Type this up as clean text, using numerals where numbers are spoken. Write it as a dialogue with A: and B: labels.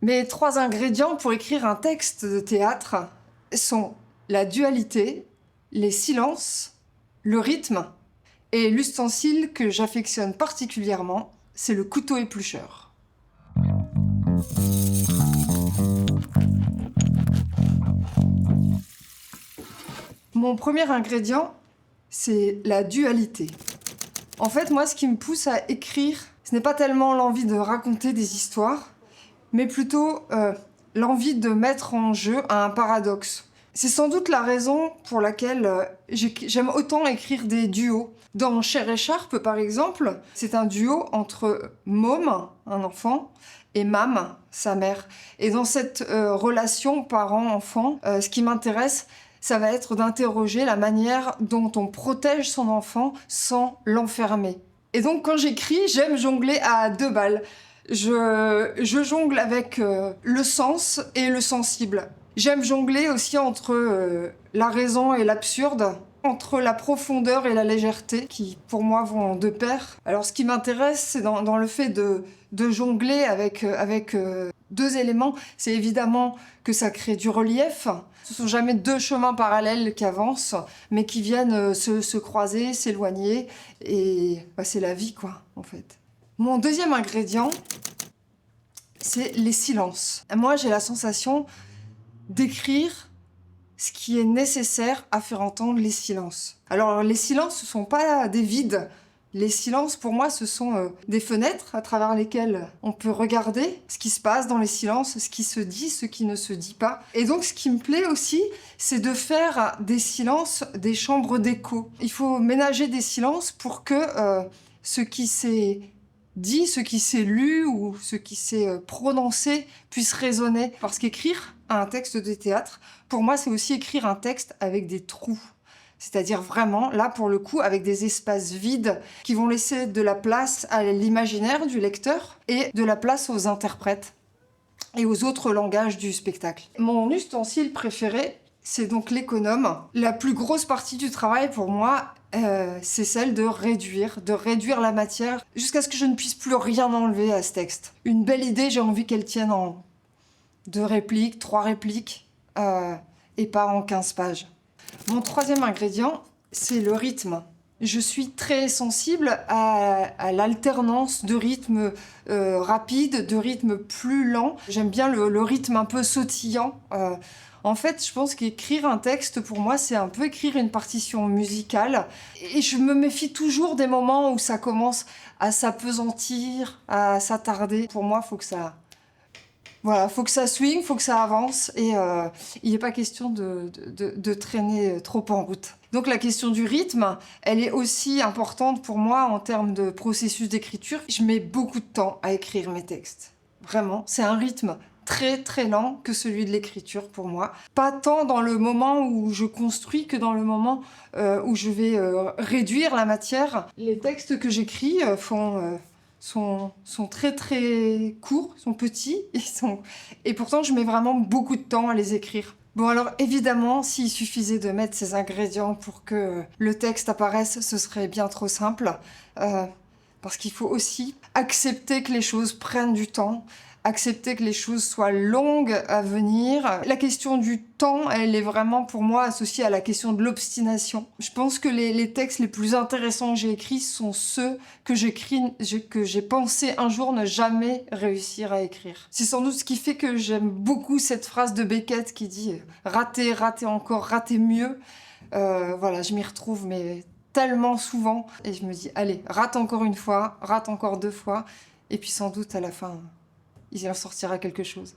A: Mes 3 ingrédients pour écrire un texte de théâtre sont la dualité, les silences, le rythme et l'ustensile que j'affectionne particulièrement, c'est le couteau éplucheur. Mon premier ingrédient, c'est la dualité. En fait, moi, ce qui me pousse à écrire, ce n'est pas tellement l'envie de raconter des histoires, mais plutôt l'envie de mettre en jeu un paradoxe. C'est sans doute la raison pour laquelle j'aime autant écrire des duos. Dans Cher Écharpe, par exemple, c'est un duo entre Môme, un enfant, et Mame, sa mère. Et dans cette relation parent-enfant, ce qui m'intéresse, ça va être d'interroger la manière dont on protège son enfant sans l'enfermer. Et donc quand j'écris, j'aime jongler à 2 balles. Je jongle avec le sens et le sensible. J'aime jongler aussi entre la raison et l'absurde, entre la profondeur et la légèreté, qui pour moi vont de pair. Alors ce qui m'intéresse, c'est dans le fait de jongler avec 2 éléments, c'est évidemment que ça crée du relief. Ce sont jamais 2 chemins parallèles qui avancent, mais qui viennent se croiser, s'éloigner, et c'est la vie, quoi, en fait. Mon deuxième ingrédient, c'est les silences. Moi, j'ai la sensation d'écrire ce qui est nécessaire à faire entendre les silences. Alors, les silences, ce ne sont pas des vides. Les silences, pour moi, ce sont des fenêtres à travers lesquelles on peut regarder ce qui se passe dans les silences, ce qui se dit, ce qui ne se dit pas. Et donc, ce qui me plaît aussi, c'est de faire des silences des chambres d'écho. Il faut ménager des silences pour que ce qui s'est dit, ce qui s'est lu ou ce qui s'est prononcé puisse résonner. Parce qu'écrire un texte de théâtre, pour moi, c'est aussi écrire un texte avec des trous. C'est-à-dire vraiment, là, pour le coup, avec des espaces vides qui vont laisser de la place à l'imaginaire du lecteur et de la place aux interprètes et aux autres langages du spectacle. Mon ustensile préféré, c'est donc l'économe. La plus grosse partie du travail, pour moi, c'est celle de réduire la matière jusqu'à ce que je ne puisse plus rien enlever à ce texte. Une belle idée, j'ai envie qu'elle tienne en 2 répliques, 3 répliques, et pas en 15 pages. Mon troisième ingrédient, c'est le rythme. Je suis très sensible à l'alternance de rythmes rapides, de rythmes plus lents. J'aime bien le rythme un peu sautillant. En fait, je pense qu'écrire un texte, pour moi, c'est un peu écrire une partition musicale. Et je me méfie toujours des moments où ça commence à s'appesantir, à s'attarder. Pour moi, faut que ça swing, faut que ça avance, et il n'est pas question de traîner trop en route. Donc la question du rythme, elle est aussi importante pour moi en termes de processus d'écriture. Je mets beaucoup de temps à écrire mes textes. Vraiment, c'est un rythme très très lent que celui de l'écriture pour moi. Pas tant dans le moment où je construis que dans le moment où je vais réduire la matière. Les textes que j'écris sont très très courts, sont petits, et pourtant je mets vraiment beaucoup de temps à les écrire. Bon, alors évidemment, s'il suffisait de mettre ces ingrédients pour que le texte apparaisse, ce serait bien trop simple, parce qu'il faut aussi accepter que les choses prennent du temps, accepter que les choses soient longues à venir. La question du temps, elle est vraiment pour moi associée à la question de l'obstination. Je pense que les textes les plus intéressants que j'ai écrits sont ceux que j'ai pensé un jour ne jamais réussir à écrire. C'est sans doute ce qui fait que j'aime beaucoup cette phrase de Beckett qui dit « rater, rater encore, rater mieux ». Voilà, je m'y retrouve mais tellement souvent, et je me dis « allez, rate encore une fois, rate encore 2 fois », et puis sans doute à la fin, il en sortira quelque chose.